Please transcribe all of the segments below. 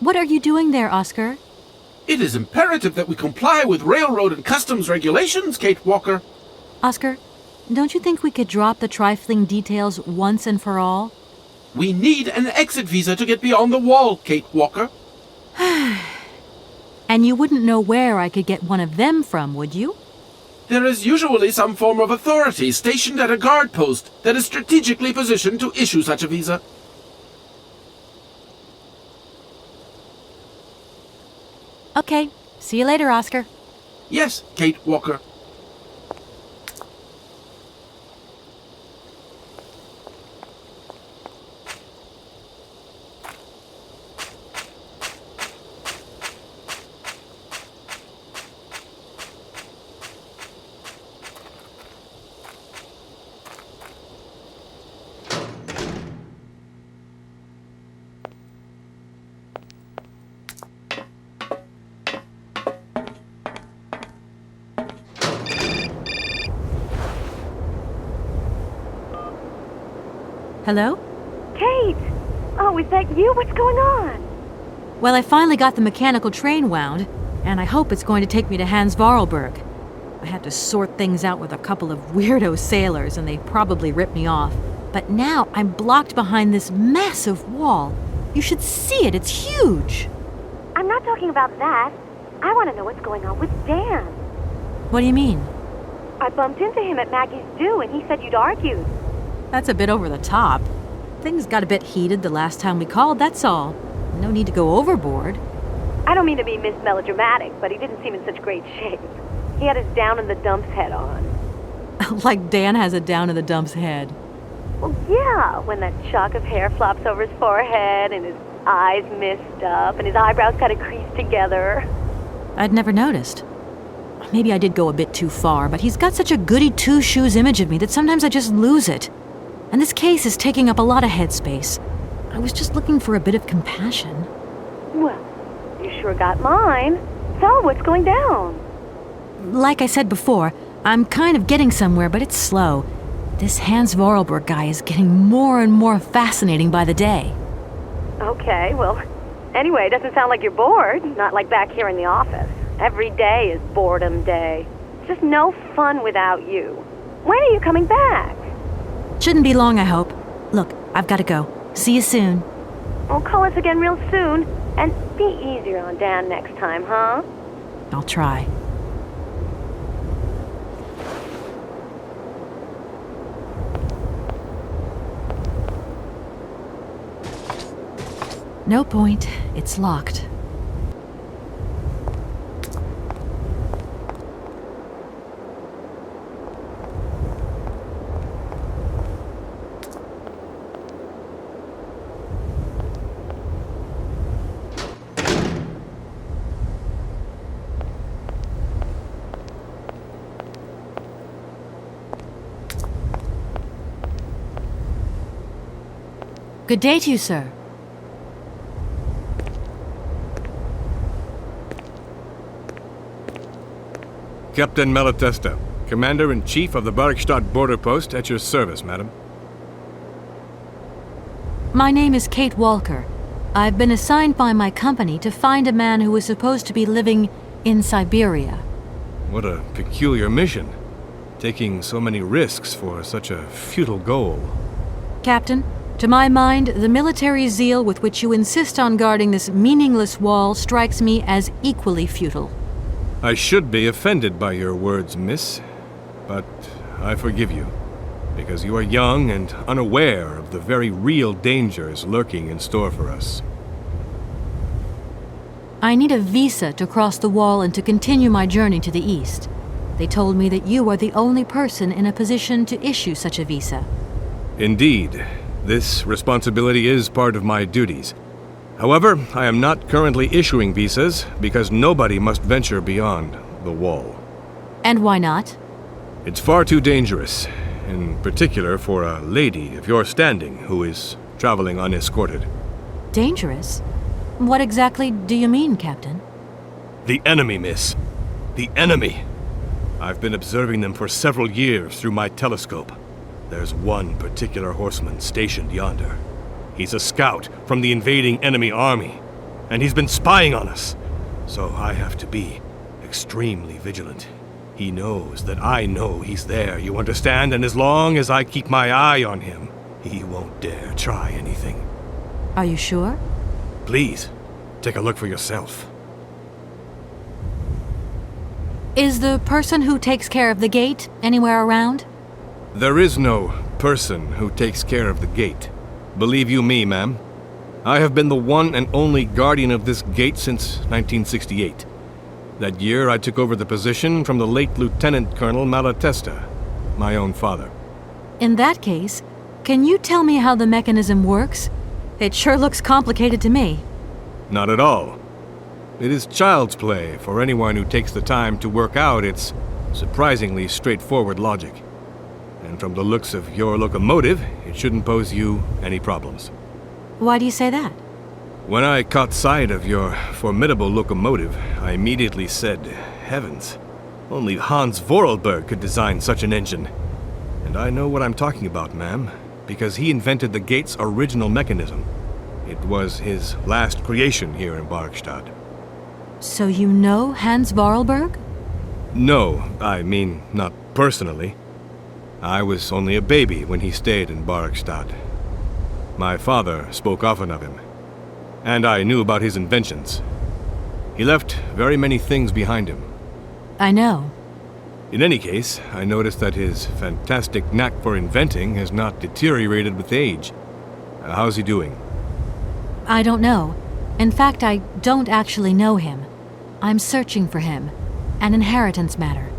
What are you doing there, Oscar? It is imperative that we comply with railroad and customs regulations, Kate Walker. Oscar, don't you think we could drop the trifling details once and for all? We need an exit visa to get beyond the wall, Kate Walker. And you wouldn't know where I could get one of them from, would you? There is usually some form of authority stationed at a guard post that is strategically positioned to issue such a visa. Okay, see you later, Oscar. Yes, Kate Walker. Hello? Kate! Oh, is that you? What's going on? Well, I finally got the mechanical train wound, and I hope it's going to take me to Hans Vorarlberg. I had to sort things out with a couple of weirdo sailors, and they probably ripped me off. But now I'm blocked behind this massive wall. You should see it, it's huge! I'm not talking about that. I want to know what's going on with Dan. What do you mean? I bumped into him at Maggie's do, and he said you'd argued. That's a bit over the top. Things got a bit heated the last time we called, that's all. No need to go overboard. I don't mean to be melodramatic, but he didn't seem in such great shape. He had his down-in-the-dumps head on. Like Dan has a down-in-the-dumps head. Well, yeah, when that shock of hair flops over his forehead and his eyes mist up and his eyebrows kind of creased together. I'd never noticed. Maybe I did go a bit too far, but he's got such a goody two-shoes image of me that sometimes I just lose it. And this case is taking up a lot of headspace. I was just looking for a bit of compassion. Well, you sure got mine. So, what's going down? Like I said before, I'm kind of getting somewhere, but it's slow. This Hans Vorarlberg guy is getting more and more fascinating by the day. Okay, well, anyway, it doesn't sound like you're bored. Not like back here in the office. Every day is boredom day. It's just no fun without you. When are you coming back? Shouldn't be long, I hope. Look, I've got to go. See you soon. Well, call us again real soon. And be easier on Dan next time, huh? I'll try. No point. It's locked. Good day to you, sir. Captain Malatesta, Commander-in-Chief of the Bergstadt Border Post, at your service, madam. My name is Kate Walker. I've been assigned by my company to find a man who is supposed to be living in Syberia. What a peculiar mission, taking so many risks for such a futile goal. Captain, to my mind, the military zeal with which you insist on guarding this meaningless wall strikes me as equally futile. I should be offended by your words, miss, but I forgive you, because you are young and unaware of the very real dangers lurking in store for us. I need a visa to cross the wall and to continue my journey to the east. They told me that you are the only person in a position to issue such a visa. Indeed, this responsibility is part of my duties. However, I am not currently issuing visas because nobody must venture beyond the wall. And why not? It's far too dangerous, in particular for a lady of your standing who is traveling unescorted. Dangerous? What exactly do you mean, Captain? The enemy, miss. The enemy. I've been observing them for several years through my telescope. There's one particular horseman stationed yonder. He's a scout from the invading enemy army. and he's been spying on us. So I have to be extremely vigilant. He knows that I know he's there, you understand? And as long as I keep my eye on him, he won't dare try anything. Are you sure? Please, take a look for yourself. Is the person who takes care of the gate anywhere around? There is no person who takes care of the gate. Believe you me, ma'am. I have been the one and only guardian of this gate since 1968. That year I took over the position from the late Lieutenant Colonel Malatesta, my own father. In that case, can you tell me how the mechanism works? It sure looks complicated to me. Not at all. It is child's play for anyone who takes the time to work out its surprisingly straightforward logic. And from the looks of your locomotive, it shouldn't pose you any problems. Why do you say that? When I caught sight of your formidable locomotive, I immediately said, heavens, only Hans Vorarlberg could design such an engine. And I know what I'm talking about, ma'am, because he invented the gate's original mechanism. It was his last creation here in Barkstadt. So you know Hans Vorarlberg? No, I mean, not personally. I was only a baby when he stayed in Barkstadt. My father spoke often of him, and I knew about his inventions. He left very many things behind him. I know. In any case, I noticed that his fantastic knack for inventing has not deteriorated with age. How's he doing? I don't know. In fact, I don't actually know him. I'm searching for him. An inheritance matter.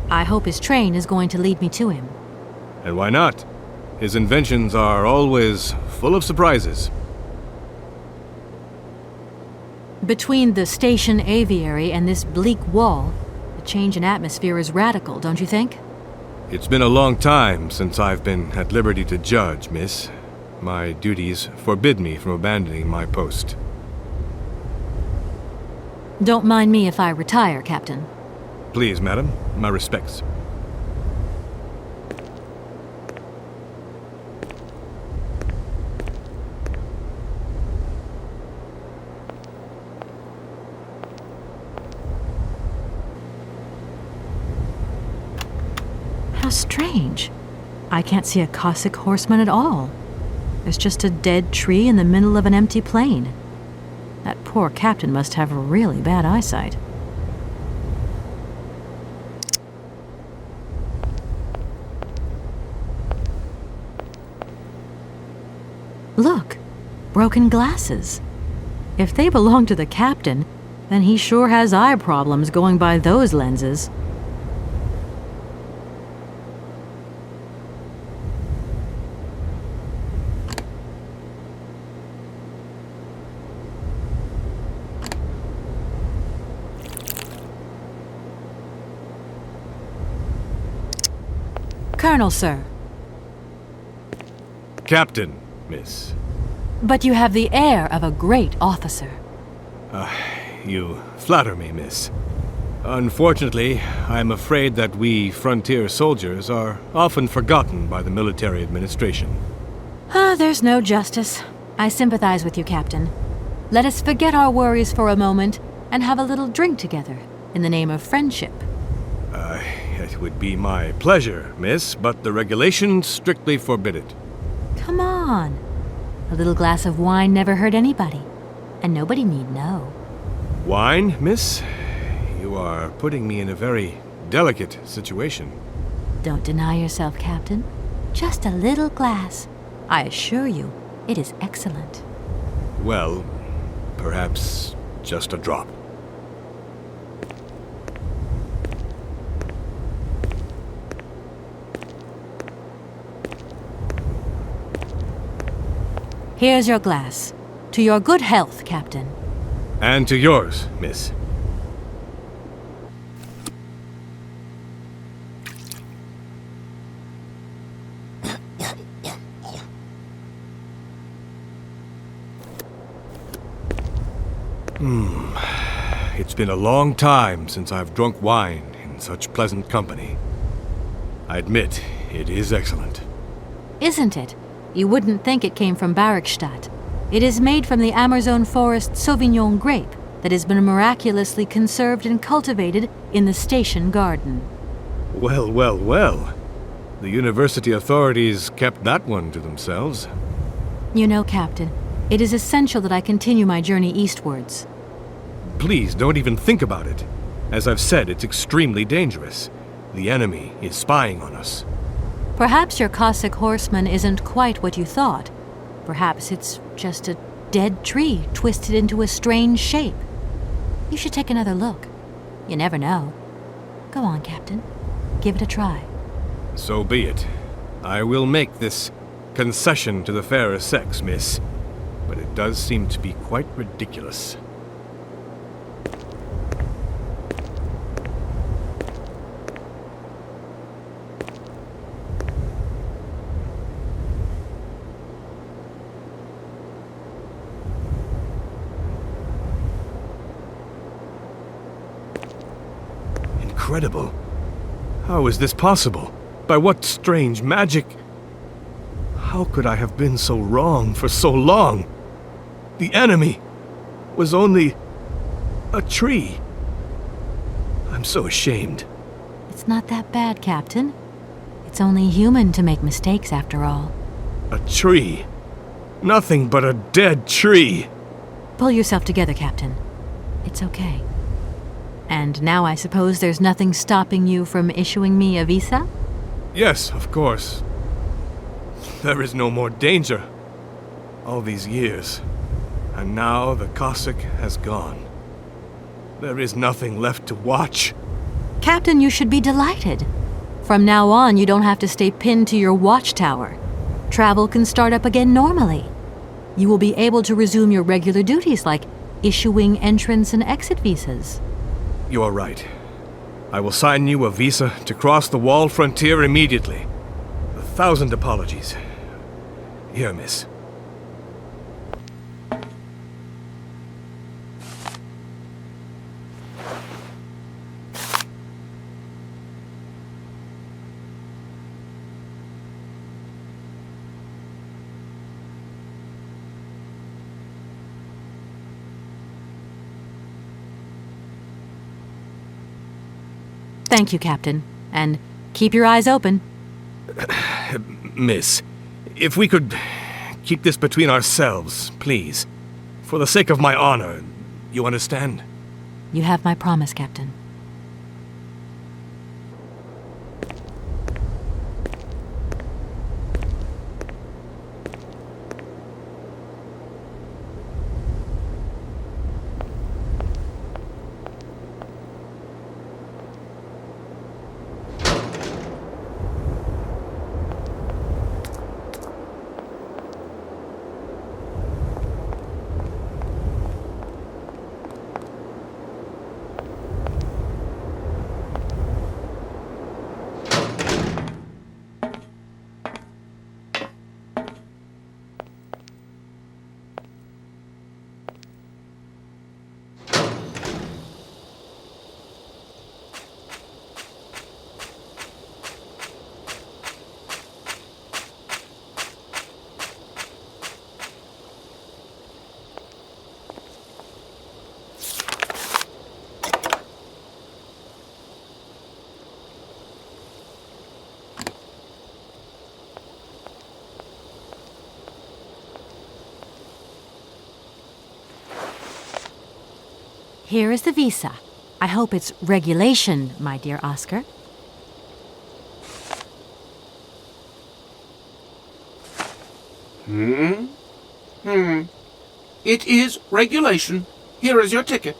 I hope his train is going to lead me to him. And why not? His inventions are always full of surprises. Between the station aviary and this bleak wall, the change in atmosphere is radical, don't you think? It's been a long time since I've been at liberty to judge, miss. My duties forbid me from abandoning my post. Don't mind me if I retire, Captain. Please, madam, my respects. How strange. I can't see a Cossack horseman at all. There's just a dead tree in the middle of an empty plain. That poor captain must have really bad eyesight. Look, broken glasses. If they belong to the captain, then he sure has eye problems going by those lenses. Colonel, sir. Captain, miss. But you have the air of a great officer. You flatter me, miss. Unfortunately, I'm afraid that we frontier soldiers are often forgotten by the military administration. There's no justice. I sympathize with you, Captain. Let us forget our worries for a moment and have a little drink together in the name of friendship. It would be my pleasure, miss, but the regulations strictly forbid it. Come on. A little glass of wine never hurt anybody, and nobody need know. Wine, miss? You are putting me in a very delicate situation. Don't deny yourself, Captain. Just a little glass. I assure you, it is excellent. Well, perhaps just a drop. Here's your glass. To your good health, Captain. And to yours, miss. It's been a long time since I've drunk wine in such pleasant company. I admit, it is excellent. Isn't it? You wouldn't think it came from Barkstadt. It is made from the Amazon forest Sauvignon grape that has been miraculously conserved and cultivated in the station garden. Well, well, well. The university authorities kept that one to themselves. You know, Captain, it is essential that I continue my journey eastwards. Please don't even think about it. As I've said, it's extremely dangerous. The enemy is spying on us. Perhaps your Cossack horseman isn't quite what you thought. Perhaps it's just a dead tree twisted into a strange shape. You should take another look. You never know. Go on, Captain. Give it a try. So be it. I will make this concession to the fairer sex, miss. But it does seem to be quite ridiculous. Incredible. How is this possible? By what strange magic? How could I have been so wrong for so long? The enemy was only a tree. I'm so ashamed. It's not that bad, Captain. It's only human to make mistakes, after all. A tree. Nothing but a dead tree. Pull yourself together, Captain. It's okay. And now I suppose there's nothing stopping you from issuing me a visa? Yes, of course. There is no more danger. All these years. And now the Cossack has gone. There is nothing left to watch. Captain, you should be delighted. From now on, you don't have to stay pinned to your watchtower. Travel can start up again normally. You will be able to resume your regular duties like issuing entrance and exit visas. You are right. I will sign you a visa to cross the wall frontier immediately. 1,000 apologies. Here, miss. Thank you, Captain. And keep your eyes open. Miss, if we could keep this between ourselves, please. For the sake of my honor, you understand? You have my promise, Captain. Here is the visa. I hope it's regulation, my dear Oscar. It is regulation. Here is your ticket.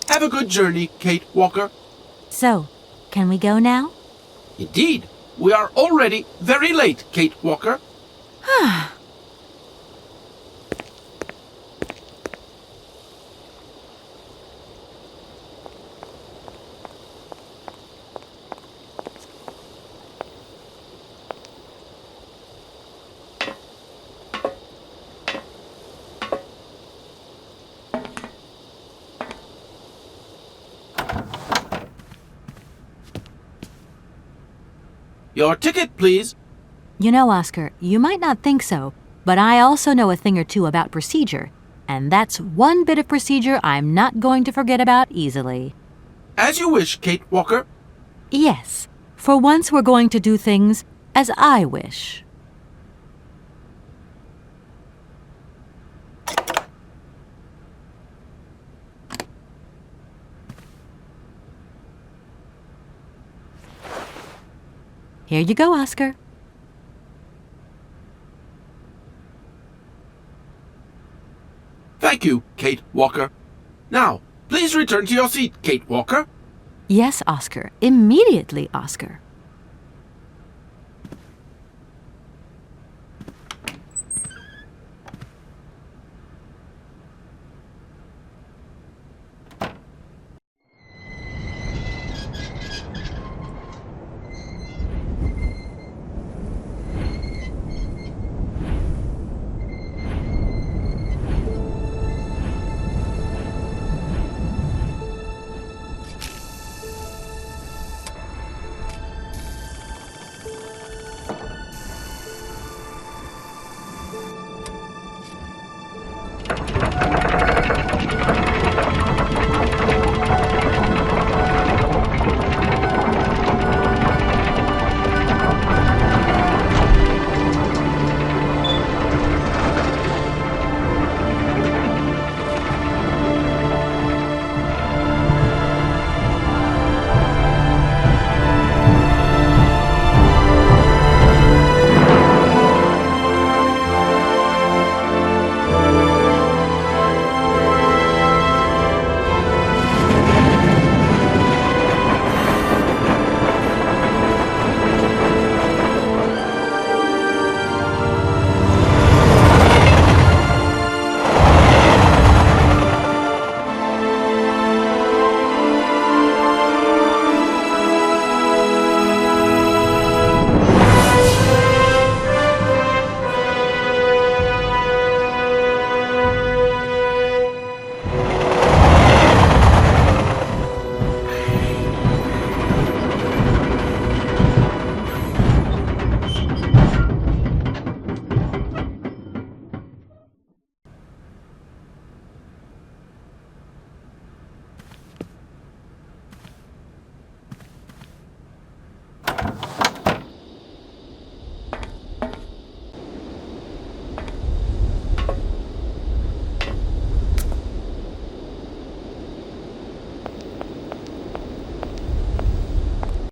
Have a good journey, Kate Walker. So, can we go now? Indeed, we are already very late, Kate Walker. Your ticket, please. You know, Oscar, you might not think so, but I also know a thing or two about procedure, and that's one bit of procedure I'm not going to forget about easily. As you wish, Kate Walker. Yes, for once we're going to do things as I wish. Here you go, Oscar. Thank you, Kate Walker. Now, please return to your seat, Kate Walker. Yes, Oscar. Immediately, Oscar.